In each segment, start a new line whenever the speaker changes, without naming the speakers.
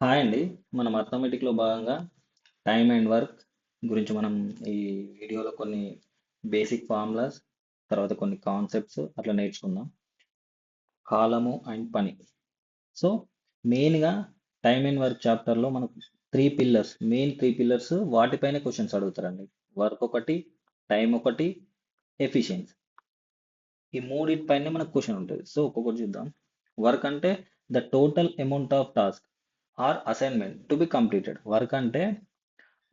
Hi అండి. మనం అర్థమెటిక్‌లో భాగంగా టైమ్ అండ్ వర్క్ గురించి మనం ఈ వీడియోలో కొన్ని బేసిక్ ఫార్ములాస్, తర్వాత కొన్ని కాన్సెప్ట్స్ అట్లా నేర్చుకుందాం. కాలము అండ్ పని. సో మెయిన్‌గా టైమ్ అండ్ వర్క్ చాప్టర్‌లో మనకు త్రీ పిల్లర్స్ వాటిపైనే క్వశ్చన్స్ అడుగుతారండి. వర్క్ ఒకటి, టైం ఒకటి, ఎఫిషియన్సీ. ఈ మూడిటిపైనే మనకు క్వశ్చన్ ఉంటుంది. సో ఒక్కొక్కటి చూద్దాం. వర్క్ అంటే the total amount of task are assignment to be completed. Work అంటే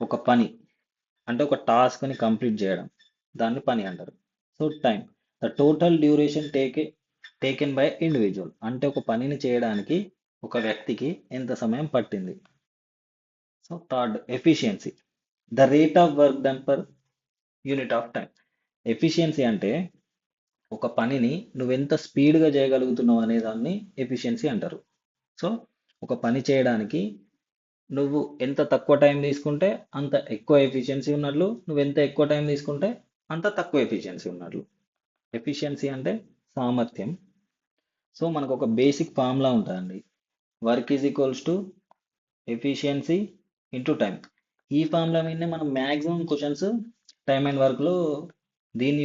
ఒక పని, అంటే ఒక టాస్క్ని కంప్లీట్ చేయడం, దాన్ని పని అంటారు. So time the total duration taken by individual, అంటే ఒక పనిని చేయడానికి ఒక వ్యక్తికి ఎంత సమయం పట్టింది. So third efficiency, the rate of work done per unit of time. Efficiency అంటే ఒక పనిని నువ్వెంత స్పీడ్గా చేయగలుగుతున్నావు అనే దాన్ని ఎఫిషియన్సీ అంటారు. సో ఒక పని చేయడానికి నువ్వు ఎంత తక్కువ టైం తీసుకుంటే అంత ఎక్కువ ఎఫిషియన్సీ ఉన్నట్లు, నువ్వు ఎంత ఎక్కువ టైం తీసుకుంటే అంత తక్కువ ఎఫిషియన్సీ ఉన్నట్లు. ఎఫిషియన్సీ అంటే సామర్థ్యం. సో మనకు ఒక బేసిక్ ఫార్ములా ఉంటుందండి. Work is equals to efficiency into time. ఈ ఫార్ములా మీదనే మనం మ్యాక్సిమం క్వశ్చన్స్ టైమ్ అండ్ వర్క్లో దీన్ని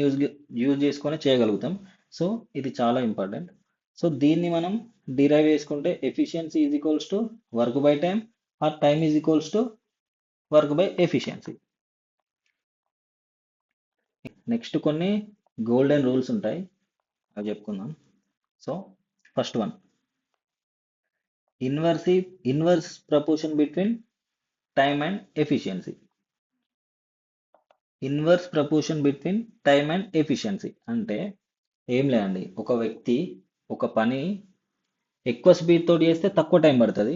యూజ్ చేసుకొని చేయగలుగుతాం. సో ఇది చాలా ఇంపార్టెంట్. సో దీన్ని మనం డిరైవ్ చేసుకుంటే efficiency is equals to work by time or time is equals to work by efficiency. Next కొన్ని గోల్డెన్ రూల్స్ ఉంటాయి, అవి చెప్పుకుందాం. So first one, inverse proportion between time and efficiency. Inverse proportion between time and efficiency అంటే ఏం లేదండి. ఒక వ్యక్తి ఒక పని ఎక్కువ స్పీడ్ తోటి చేస్తే తక్కువ టైం పడుతుంది,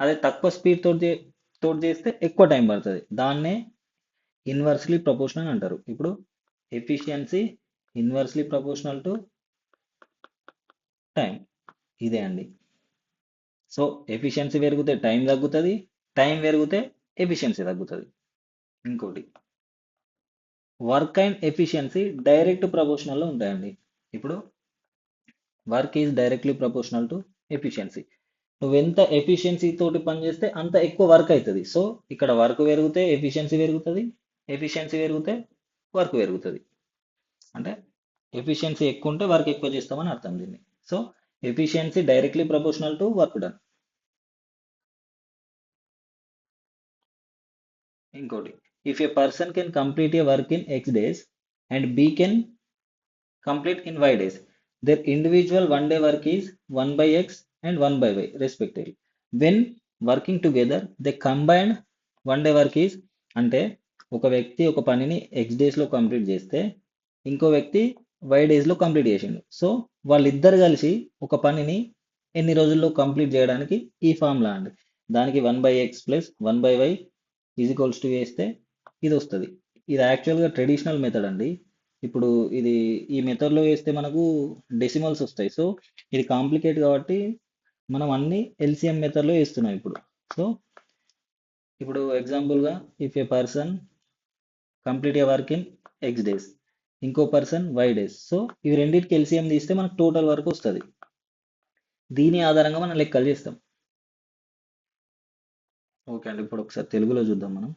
అదే తక్కువ స్పీడ్ తోటి చేస్తే ఎక్కువ టైం పడుతుంది. దాన్నే ఇన్వర్స్లీ ప్రపోర్షనల్ అంటారు. ఇప్పుడు efficiency inversely proportional to time, ఇదే అండి. సో ఎఫిషియన్సీ పెరిగితే టైం తగ్గుతుంది, టైం పెరిగితే ఎఫిషియన్సీ తగ్గుతుంది. ఇంకోటి, వర్క్ అండ్ ఎఫిషియన్సీ డైరెక్ట్ ప్రపోర్షనల్లో ఉంటాయండి. ఇప్పుడు work is directly proportional to efficiency. నువ్వెంత ఎఫిషియన్సీ తోటి పని చేస్తే అంత ఎక్కువ వర్క్ అవుతుంది. సో ఇక్కడ వర్క్ పెరిగితే ఎఫిషియన్సీ పెరుగుతుంది, ఎఫిషియన్సీ పెరిగితే వర్క్ పెరుగుతుంది. అంటే ఎఫిషియన్సీ ఎక్కువ ఉంటే వర్క్ ఎక్కువ చేస్తామని అర్థం దీన్ని. So efficiency directly proportional to work done. ఇంకోటి, if a person can complete a work in x days and B can complete in y days, their individual one day work is 1 by x and 1 by y respectively. When working together, they combined one day work is, అంటే ఒక వ్యక్తి ఒక పనిని X డేస్లో complete చేస్తే ఇంకో వ్యక్తి why డేస్లో కంప్లీట్ చేసిండు. సో వాళ్ళిద్దరు కలిసి ఒక పనిని ఎన్ని రోజుల్లో కంప్లీట్ చేయడానికి ఈ ఫార్ములా అండి. దానికి 1/x plus 1/y is equals to వేస్తే ఇది వస్తుంది. ఇది యాక్చువల్గా ట్రెడిషనల్ మెథడ్ అండి. ఇప్పుడు ఇది ఈ మెథడ్లో వేస్తే మనకు డెసిమల్స్ వస్తాయి. సో ఇది కాంప్లికేట్ కాబట్టి మనం అన్ని ఎల్సిఎం మెథడ్లో వేస్తున్నాం ఇప్పుడు. సో ఇప్పుడు ఎగ్జాంపుల్గా, if a person complete a work in x days, ఇంకో పర్సన్ వై డేస్. సో ఇవి రెండింటికి ఎల్సిఎం తీస్తే మనకు టోటల్ వర్క్ వస్తుంది. దీని ఆధారంగా మనం లెక్కలు చేస్తాం. ఓకే అండి, ఇప్పుడు ఒకసారి తెలుగులో చూద్దాం మనం.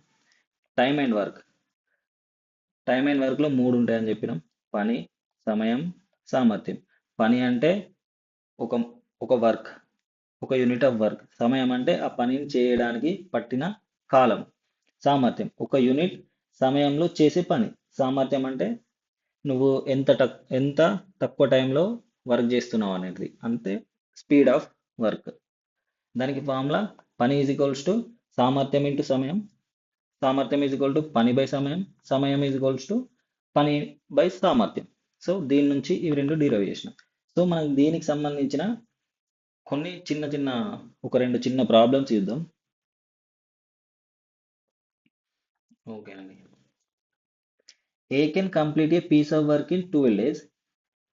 Time and work. Time and వర్క్లో మూడు ఉంటాయని చెప్పినాం: పని, సమయం, సామర్థ్యం. పని అంటే ఒక ఒక వర్క్, ఒక యూనిట్ ఆఫ్ వర్క్. సమయం అంటే ఆ పనిని చేయడానికి పట్టిన కాలం. సామర్థ్యం ఒక యూనిట్ సమయంలో చేసే పని. సామర్థ్యం అంటే నువ్వు ఎంత తక్కువ టైంలో వర్క్ చేస్తున్నావు అనేది, అంటే స్పీడ్ ఆఫ్ వర్క్. దానికి ఫార్ములా పని ఈజ్ ఈక్వల్స్ టు సామర్థ్యం ఇంటూ సమయం, సామర్థ్యం ఈజ్ ఈక్వల్ టు పని బై సమయం, సమయం ఈజ్ ఈక్వల్స్ టు పని బై సామర్థ్యం. సో దీని నుంచి ఇవి రెండు డిరైవ్ చేసినాం. సో మనకు దీనికి సంబంధించిన కొన్ని చిన్న చిన్న ఒక రెండు చిన్న ప్రాబ్లమ్స్ చూద్దాం. ఓకే అండి. A can complete a piece of work in 12 days.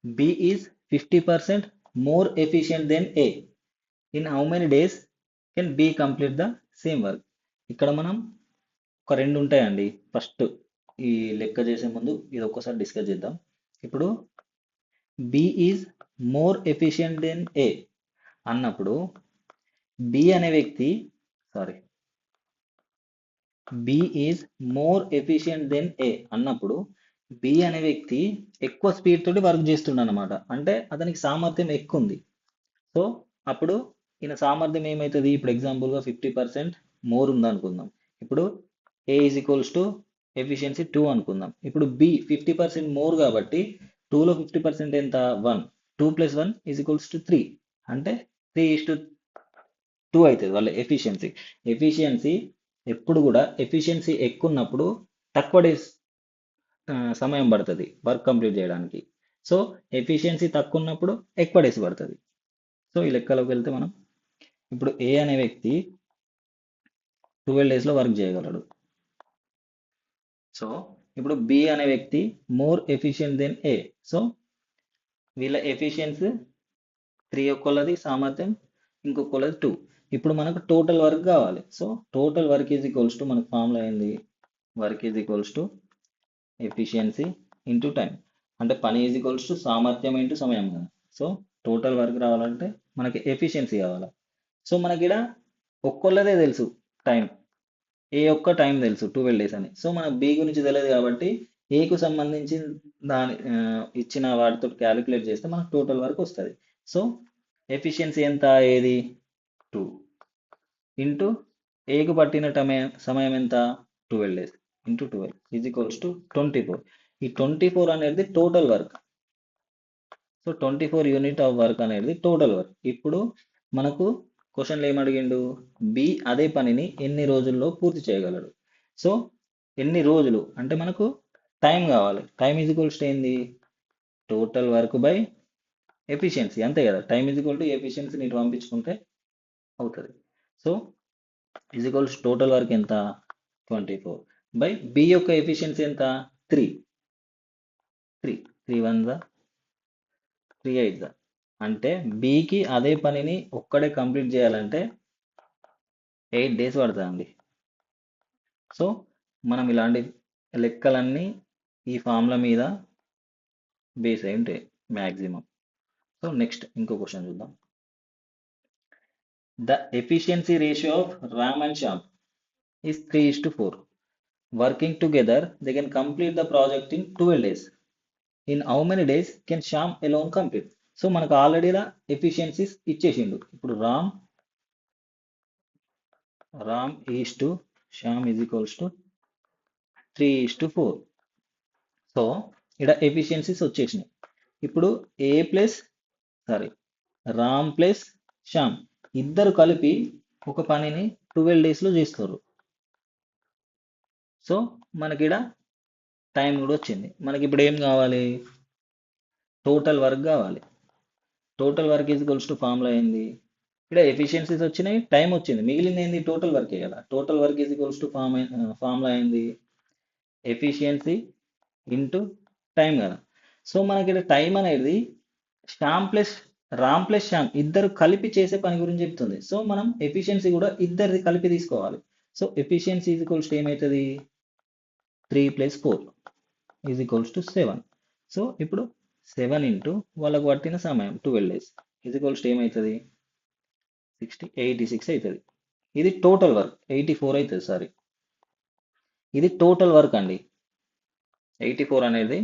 B is 50% more efficient then A. In how many days can B complete the same work. ఇక్కడ మనం ఒక రెండు ఉంటాయండి. ఫస్ట్ ఈ లెక్క చేసే ముందు ఇది ఒక్కసారి డిస్కస్ చేద్దాం. ఇప్పుడు B is more efficient then A అన్నప్పుడు బి అనే వ్యక్తి sorry B is more efficient then A అన్నప్పుడు బి అనే వ్యక్తి ఎక్కువ స్పీడ్ తోటి వర్క్ చేస్తుండ అనమాట. అంటే అతనికి సామర్థ్యం ఎక్కువ ఉంది. సో అప్పుడు ఈయన సామర్థ్యం ఏమవుతుంది? ఇప్పుడు ఎగ్జాంపుల్గా 50% మోర్ ఉంది అనుకుందాం. ఇప్పుడు ఏ ఈజ్ ఈక్వల్స్ టు ఎఫిషియన్సీ 2 అనుకుందాం. ఇప్పుడు బి 50% మోర్ కాబట్టి 2లో 50% ఎంత? 1. 2 + 1 ఈజ్ ఈక్వల్స్ టు 3. అంటే 3:2 అవుతుంది వాళ్ళ ఎఫిషియన్సీ. ఎఫిషియన్సీ ఎప్పుడు కూడా ఎఫిషియన్సీ ఎక్కువ ఉన్నప్పుడు తక్కువ డేస్ సమయం పడుతుంది వర్క్ కంప్లీట్ చేయడానికి. సో ఎఫిషియన్సీ తక్కువ ఉన్నప్పుడు ఎక్కువ డేస్ పడుతుంది. సో ఈ లెక్కలోకి వెళ్తే మనం ఇప్పుడు ఏ అనే వ్యక్తి 12 డేస్లో వర్క్ చేయగలడు. సో ఇప్పుడు బి అనే వ్యక్తి మోర్ ఎఫిషియెంట్ దెన్ ఏ. సో వీళ్ళ ఎఫిషియన్సీ 3 ఒక్కళ్ళది సామర్థ్యం, ఇంకొకళ్ళది 2. ఇప్పుడు మనకు టోటల్ వర్క్ కావాలి. So total work is equals to మనకు ఫార్ములా అయింది, work is equals to efficiency into time. అంటే పని ఈజ్ ఈక్వల్స్ టు సామర్థ్యం ఇంటూ సమయం కదా. సో టోటల్ వర్క్ రావాలంటే మనకి ఎఫిషియన్సీ కావాలి. సో మనకి ఇక్కడ ఒక్కళ్ళదే తెలుసు టైం, ఏ ఒక్క టైం తెలుసు 12 డేస్ అని. సో మనకు బి గురించి తెలియదు కాబట్టి ఏకు సంబంధించి దాని ఇచ్చిన వాటితో క్యాలిక్యులేట్ చేస్తే మనకు టోటల్ వర్క్ వస్తుంది. సో ఎఫిషియన్సీ ఎంత? ఏది 2 ఇంటూ ఏకు పట్టిన సమయం ఎంత? 12 days into 12 is equals to 24. ఈ 24 అనేది total work. So 24 unit of work అనేది టోటల్ వర్క్. ఇప్పుడు మనకు క్వశ్చన్లు ఏమడిగిండు? బి అదే పనిని ఎన్ని రోజుల్లో పూర్తి చేయగలడు. సో ఎన్ని రోజులు అంటే మనకు టైం కావాలి. టైం ఈజ్ ఈక్వల్స్ టు ఏంది? టోటల్ వర్క్ బై ఎఫిషియన్సీ, అంతే కదా. Time is equal to efficiency నీటి పంపించుకుంటే అవుతుంది. So is equals total work ఎంత? 24 బై బి యొక్క ఎఫిషియన్సీ ఎంత? 3. 3 1 3 8 అంటే బికి అదే పనిని ఒక్కడే కంప్లీట్ చేయాలంటే 8 డేస్ పడుతుందండి. సో మనం ఇలాంటి లెక్కలన్నీ ఈ ఫార్ములా మీద బేస్ అయి ఉంటాయి మ్యాక్సిమం. సో నెక్స్ట్ ఇంకో క్వశ్చన్ చూద్దాం. The efficiency ratio of Ram and Shyam is 3:4. Working together they can complete the project in 12 days. In how many days can Shyam alone complete? So మనకు ఆల్రెడీ ఎఫిషియన్సీస్ ఇచ్చేసిండు. ఇప్పుడు Ram is to Shyam is equals to 3:4. So ఇక్కడ efficiencies వచ్చేసినాయి. ఇప్పుడు Ram plus Shyam ఇద్దరు కలిపి ఒక పనిని 12 డేస్లో చేస్తారు. సో మనకి ఇక్కడ టైం కూడా వచ్చింది. మనకి ఇప్పుడు ఏం కావాలి? టోటల్ వర్క్ కావాలి. Total work is equals to formula అయింది. ఇక్కడ ఎఫిషియన్సీస్ వచ్చినాయి, టైం వచ్చింది, మిగిలింది ఏంది? టోటల్ వర్కే కదా. Total work is equals to formula అయింది ఎఫిషియన్సీ ఇంటూ టైం కదా. సో మనకి ఇక్కడ టైం అనేది రామ్ ప్లస్ శ్యామ్ ఇద్దరు కలిపి చేసే పని గురించి చెప్తుంది. సో మనం ఎఫిషియన్సీ కూడా ఇద్దరిది కలిపి తీసుకోవాలి. So efficiency is equals to ఏమవుతుంది? 3 + 4 ఈజ్ ఈక్వల్స్ టు 7. సో ఇప్పుడు 7 ఇంటూ వాళ్ళకు పట్టిన సమయం 12 days ఈజ్ ఈక్వల్స్ టు ఏమవుతుంది? 86 అవుతుంది. ఇది టోటల్ వర్క్. 84 అవుతుంది, సారీ. ఇది టోటల్ వర్క్ అండి. 84 అనేది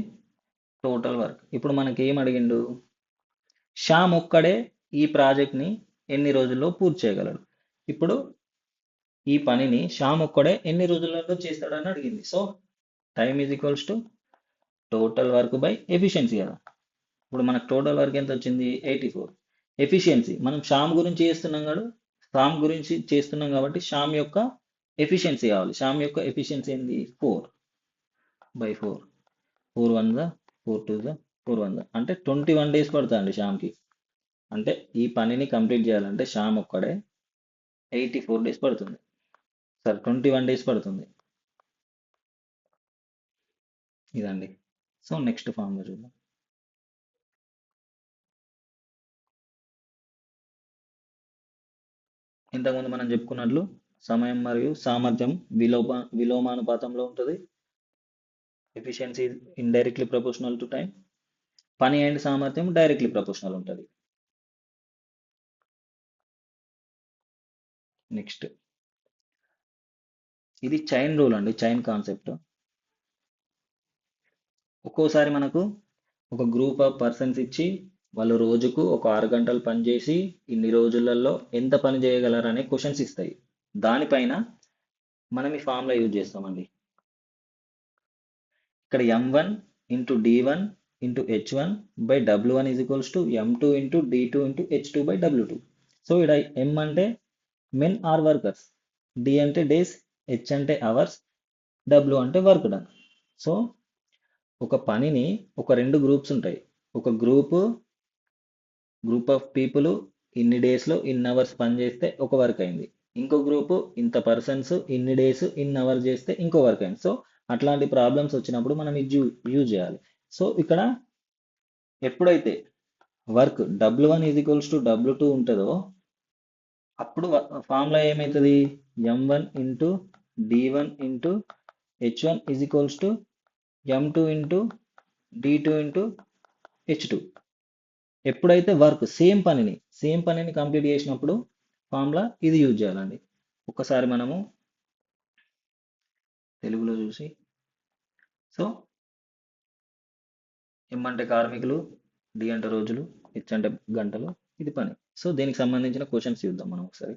టోటల్ వర్క్. ఇప్పుడు మనకి ఏం అడిగిండు? శ్యామ్ ఒక్కడే ఈ ప్రాజెక్ట్ని ఎన్ని రోజుల్లో పూర్తి చేయగలడు. ఇప్పుడు ఈ పనిని శ్యామ్ ఒక్కడే ఎన్ని రోజులలో చేస్తాడని అడిగింది. So time is equals to total work by efficiency కదా. ఇప్పుడు మనకు టోటల్ వర్క్ ఎంత వచ్చింది? 84. ఎఫిషియన్సీ మనం శ్యామ్ గురించి చేస్తున్నాం కాబట్టి శ్యామ్ యొక్క ఎఫిషియన్సీ కావాలి. శ్యామ్ యొక్క ఎఫిషియన్సీ ఏంది? 4/4. 4 1 4 2 4 1 అంటే 21 days పడుతుందండి శ్యామ్కి. అంటే ఈ పనిని కంప్లీట్ చేయాలంటే శ్యామ్ ఒక్కడే 84 days పడుతుంది. 21 days పడుతుంది. ఇదండి. సో నెక్స్ట్ ఫార్ములా చూద్దాం. ఇంతకుముందు మనం చెప్పుకున్నట్లు సమయం మరియు సామర్థ్యం విలోమానుపాతంలో ఉంటుంది. Efficiency indirectly proportional to time. పని అండ్ సామర్థ్యం డైరెక్ట్లీ ప్రపోర్షనల్ ఉంటుంది. నెక్స్ట్ ఇది చైన్ రూల్ అండి, చైన్ కాన్సెప్ట్. ఒక్కోసారి మనకు ఒక గ్రూప్ ఆఫ్ పర్సన్స్ ఇచ్చి వాళ్ళు రోజుకు ఒక 6 గంటలు పని చేసి ఇన్ని రోజులలో ఎంత పని చేయగలరనే క్వశ్చన్స్ ఇస్తాయి. దానిపైన మనం ఈ ఫార్ములా యూజ్ చేస్తామండి. ఇక్కడ M1 into D1 into H1 by W1 is equals to M2 into D2 into H2 by W2. So ఇక్కడ M అంటే మెన్ ఆర్ వర్కర్స్, D అంటే డేస్, H అంటే అవర్స్, W అంటే వర్క్ డన్. సో ఒక పనిని ఒక రెండు గ్రూప్స్ ఉంటాయి. ఒక గ్రూప్ ఆఫ్ పీపుల్ ఇన్ని డేస్లో ఇన్ని అవర్స్ పని చేస్తే ఒక వర్క్ అయింది. ఇంకో గ్రూప్ ఇంత పర్సన్స్ ఇన్ని డేస్ ఇన్ని అవర్స్ చేస్తే ఇంకో వర్క్ అయింది. సో అట్లాంటి ప్రాబ్లమ్స్ వచ్చినప్పుడు మనం ఇది యూజ్ చేయాలి. సో ఇక్కడ ఎప్పుడైతే work W1 is equals to W2 ఉంటుందో అప్పుడు ఫార్ములా ఏమవుతుంది? M1 into D1 into H1 is equals to M2 into D2 into H2. ఎప్పుడైతే వర్క్ సేమ్ పనిని కంప్లీట్ చేసినప్పుడు ఫార్ములా ఇది యూజ్ చేయాలండి. ఒక్కసారి మనము తెలుగులో చూసి, సో M అంటే కార్మికులు, D అంటే రోజులు, H అంటే గంటలు, ఇది పని. సో దీనికి సంబంధించిన క్వశ్చన్స్ చూద్దాం మనం ఒకసారి.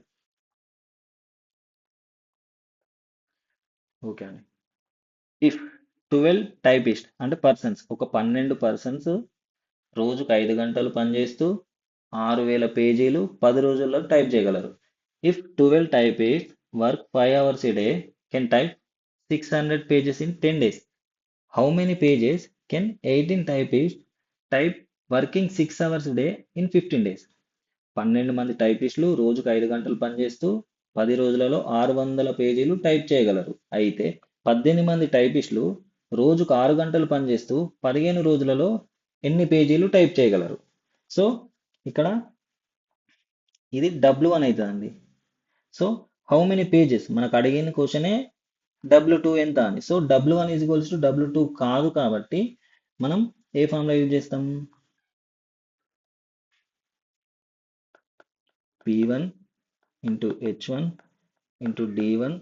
ఓకే అండి. ఇఫ్ 12 టైపిస్ట్ అంటే పర్సన్స్, ఒక 12 పర్సన్స్ రోజుకు 5 గంటలు పనిచేస్తూ 6000 పేజీలు 10 రోజుల్లో టైప్ చేయగలరు. If 12 typist work 5 hours a day can type 600 pages in 10 days. How many pages can 18 typists type working 6 hours a day in 15 days? 12 మంది టైపిస్టులు రోజుకు 5 గంటలు పనిచేస్తూ 10 రోజులలో 600 పేజీలు టైప్ చేయగలరు. అయితే 18 మంది టైపిస్టులు రోజుకు 6 గంటలు పనిచేస్తూ 15 రోజులలో ఎన్ని పేజీలు టైప్ చేయగలరు? సో ఇక్కడ ఇది W1 అవుతుందండి. సో హౌ మెనీ పేజెస్ మనకు అడిగిన క్వశ్చనే W2 ఎంత అని. So W1 is equals to W2 కాదు కాబట్టి మనం ఏ ఫార్ములా యూజ్ చేస్తాం? P1 into H1 into D1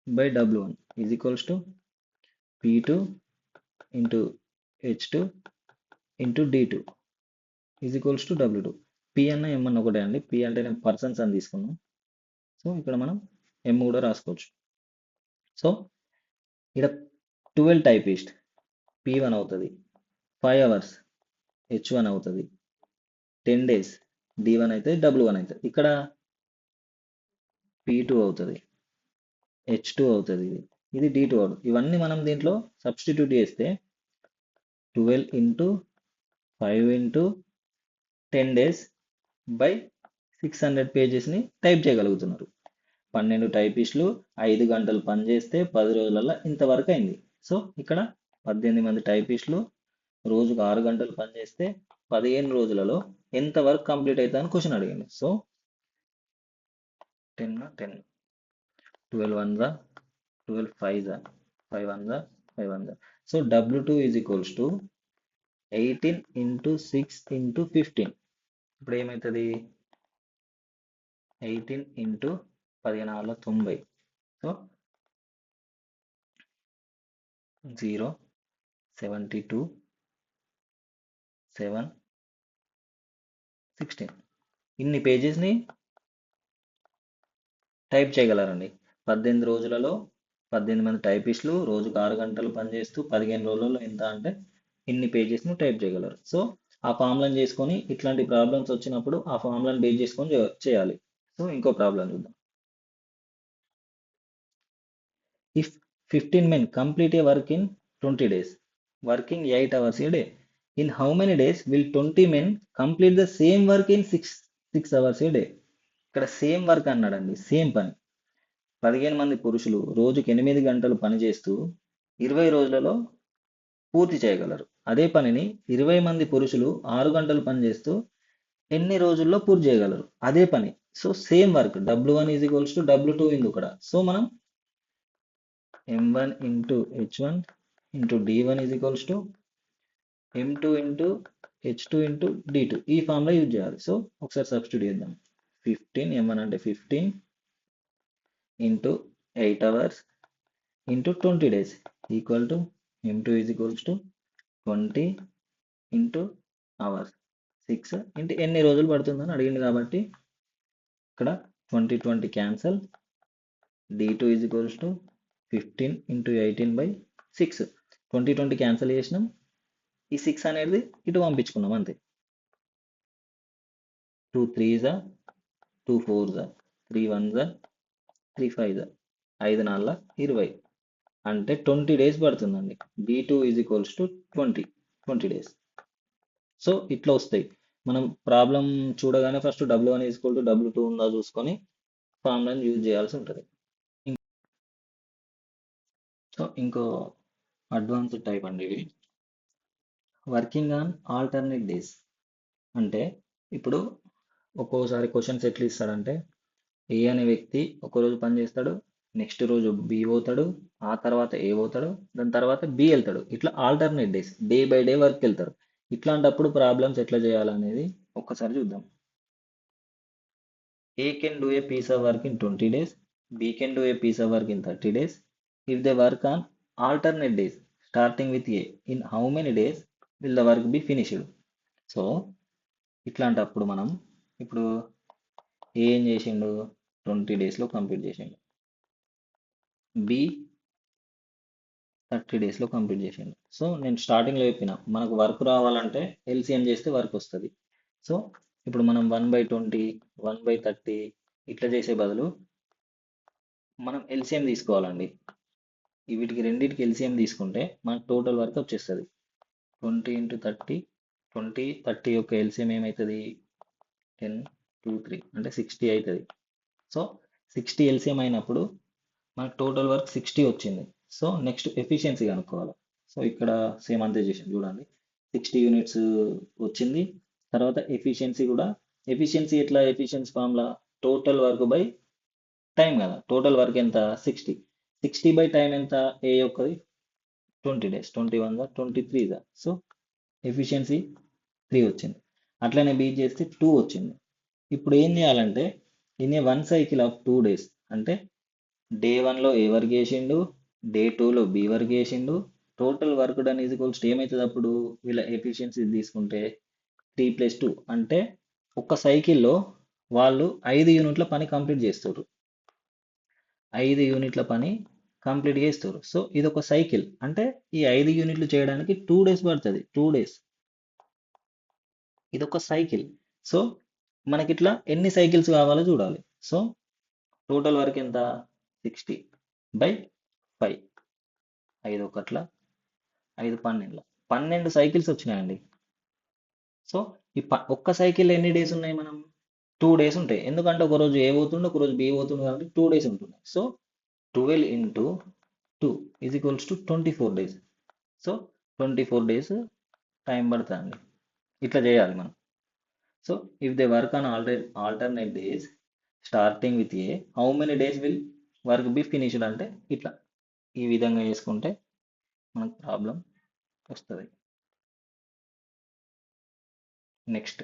by W1 is equals to P2 into H2 into D2 is equals to W2. P అన్న M అన్న ఒకటే అండి. P అంటే నేను పర్సన్స్ అని తీసుకున్నాం. సో ఇక్కడ మనం M కూడా రాసుకోవచ్చు. సో ఇక్కడ 12 టైపిస్ట్ P1 అవుతుంది, 5 hours H1 అవుతుంది, 10 days D1 అయితే W1 అవుతుంది. ఇక్కడ P2 అవుతుంది, H2 అవుతుంది, ఇది D2 అవుతుంది. ఇవన్నీ మనం దీంట్లో సబ్స్టిట్యూట్ చేస్తే 12 ఇంటూ 5 ఇంటూ 10 days బై 600 పేజెస్ని టైప్ చేయగలుగుతున్నారు. 12 టైపిస్టులు 5 గంటలు పనిచేస్తే 10 రోజులలో ఇంతవరకు అయింది. సో ఇక్కడ 18 మంది టైపిస్టులు రోజుకు 6 గంటలు పనిచేస్తే 15 రోజులలో ఎంత వర్క్ కంప్లీట్ అవుతుందని క్వశ్చన్ అడిగింది. So 10 12 1 12 5 5 1 5 1. So W2 is equals to 18 into 6 into 15. ఇప్పుడు ఏమవుతుంది? 18 ఇంటూ 14 90. సో 0 72 7 16 ఇన్ని పేజెస్ని టైప్ చేయగలరండి. 18 రోజులలో 18 మంది టైపిస్టులు రోజుకు 6 గంటలు పనిచేస్తూ 15 రోజులలో ఎంత అంటే ఇన్ని పేజెస్ని టైప్ చేయగలరు. సో ఆ ఫార్ములాని చేసుకొని ఇట్లాంటి ప్రాబ్లమ్స్ వచ్చినప్పుడు ఆ ఫార్ములాని బేస్ చేసుకొని చేయాలి. సో ఇంకో ప్రాబ్లం చూద్దాం. If 15 men complete a work in 20 days, working 8 hours a day, in how many days will 20 men complete the same work in 6 hours a day? ఇక్కడ సేమ్ వర్క్ అన్నాడండి, same పని. 15 మంది పురుషులు రోజుకి 8 గంటలు పనిచేస్తూ 20 రోజులలో పూర్తి చేయగలరు. అదే పనిని 20 మంది పురుషులు 6 గంటలు పనిచేస్తూ ఎన్ని రోజుల్లో పూర్తి చేయగలరు? అదే పని. So same work W1 is equals to W2 ఉంది ఇక్కడ. సో మనం M1 into H1 into D1 is equals to M2 into H2 into D2 ఈ ఫార్ములా యూజ్ చేయాలి. సో ఒకసారి సబ్స్టిట్యూట్ చేద్దాం. 15 M1 అంటే 15 into 8 hours into 20 days equal to M2 is equals to 20 into hours 6 into ఎన్ని రోజులు పడుతుందని అడిగింది కాబట్టి ఇక్కడ 20 cancel D2 is equals to 15 into 18/6 20 cancel చేసినాం ఈ 6 అనేది ఇటు పంపించుకున్నాం అంతే 2 3s 2 4s 3 1s 3 5s 5 4 20 అంటే 20 డేస్ పడుతుందండి D2 is equals to 20 days so ఇట్లా వస్తాయి మనం ప్రాబ్లం చూడగానే first W1 is equal to W2 ఉందా చూసుకొని ఫార్ములాని యూజ్ చేయాల్సి ఉంటుంది సో ఇంకో అడ్వాన్స్డ్ టైప్ అండి ఇది వర్కింగ్ ఆన్ ఆల్టర్నేట్ డేస్ అంటే ఇప్పుడు ఒక్కోసారి క్వశ్చన్స్ ఎట్లా ఇస్తాడంటే ఏ అనే వ్యక్తి ఒకరోజు పని చేస్తాడు నెక్స్ట్ రోజు బి పోతాడు ఆ తర్వాత ఏ పోతాడు దాని తర్వాత బి వెళ్తాడు ఇట్లా alternate days day by day work వెళ్తారు ఇట్లాంటప్పుడు ప్రాబ్లమ్స్ ఎట్లా చేయాలనేది ఒక్కసారి చూద్దాం A can do a piece of work in 20 days B can do a piece of work in 30 days if they work on alternate days starting with A in how many days will the work be finished so ఇట్లాంటప్పుడు మనం ఇప్పుడు ఏం చేసిండు 20 డేస్లో complete చేసిండు B 30 డేస్లో complete చేసిండు so నేను స్టార్టింగ్లో చెప్పిన మనకు వర్క్ రావాలంటే ఎల్సిఎం చేస్తే వర్క్ వస్తుంది సో ఇప్పుడు మనం 1/20 1/30 ఇట్లా చేసే బదులు మనం ఎల్సిఎం తీసుకోవాలండి వీటికి రెండింటికి ఎల్సిఎం తీసుకుంటే మనకు టోటల్ వర్క్ వచ్చేస్తుంది 20 ఇంటూ 30 20 30 యొక్క ఎల్సిఎం ఏమవుతుంది 10 2 3 అంటే 60 అవుతుంది సో 60 ఎల్సిఎం అయినప్పుడు మనకు టోటల్ వర్క్ 60 వచ్చింది సో నెక్స్ట్ ఎఫిషియన్సీ కనుక్కోవాలి సో ఇక్కడ సేమ్ అంతే చేసాం చూడండి 60 యూనిట్స్ వచ్చింది తర్వాత ఎఫిషియన్సీ కూడా ఎఫిషియన్సీ ఎట్లా efficiency formula total work by time కదా టోటల్ వర్క్ ఎంత 60 బై టైం ఎంత ఏ యొక్కది 20 డేస్ 21 23 సో ఎఫిషియన్సీ 3 వచ్చింది అట్లనే బీ చేస్తే 2 వచ్చింది ఇప్పుడు ఏం చేయాలంటే in a 1 cycle of 2 days అంటే డే 1లో ఏ వర్క్ చేసిండు డే 2లో బి వర్క్ చేసిండు total work done is equals ఏమవుతుంది అప్పుడు వీళ్ళ ఎఫిషియన్సీ తీసుకుంటే 3+2 అంటే ఒక సైకిల్లో వాళ్ళు 5 యూనిట్ల పని కంప్లీట్ చేస్తారు 5 యూనిట్ల పని కంప్లీట్ చేస్తారు సో ఇది ఒక సైకిల్ అంటే ఈ 5 యూనిట్లు చేయడానికి 2 డేస్ పడుతుంది 2 డేస్ ఇది ఒక సైకిల్ సో మనకి ఇట్లా ఎన్ని సైకిల్స్ కావాలో చూడాలి సో టోటల్ వర్క్ ఎంత 60/5 5 ఒకట్ల 5 12 సైకిల్స్ వచ్చినాయండి సో ఈ ఒక్క సైకిల్ ఎన్ని డేస్ ఉన్నాయి మనం 2 డేస్ ఉంటాయి ఎందుకంటే ఒక రోజు ఏ పోతుండే ఒక రోజు బి పోతుంది కాబట్టి 2 డేస్ ఉంటుంది so 12 into 2 is equals to 24 days so 24 days time పడుతుంది ఇట్లా చేయాలి మనం so if they work on alternate days starting with A how many days will work be finished అంటే ఇట్లా ఈ విధంగా చేసుకుంటే మనకు ప్రాబ్లం వస్తుంది నెక్స్ట్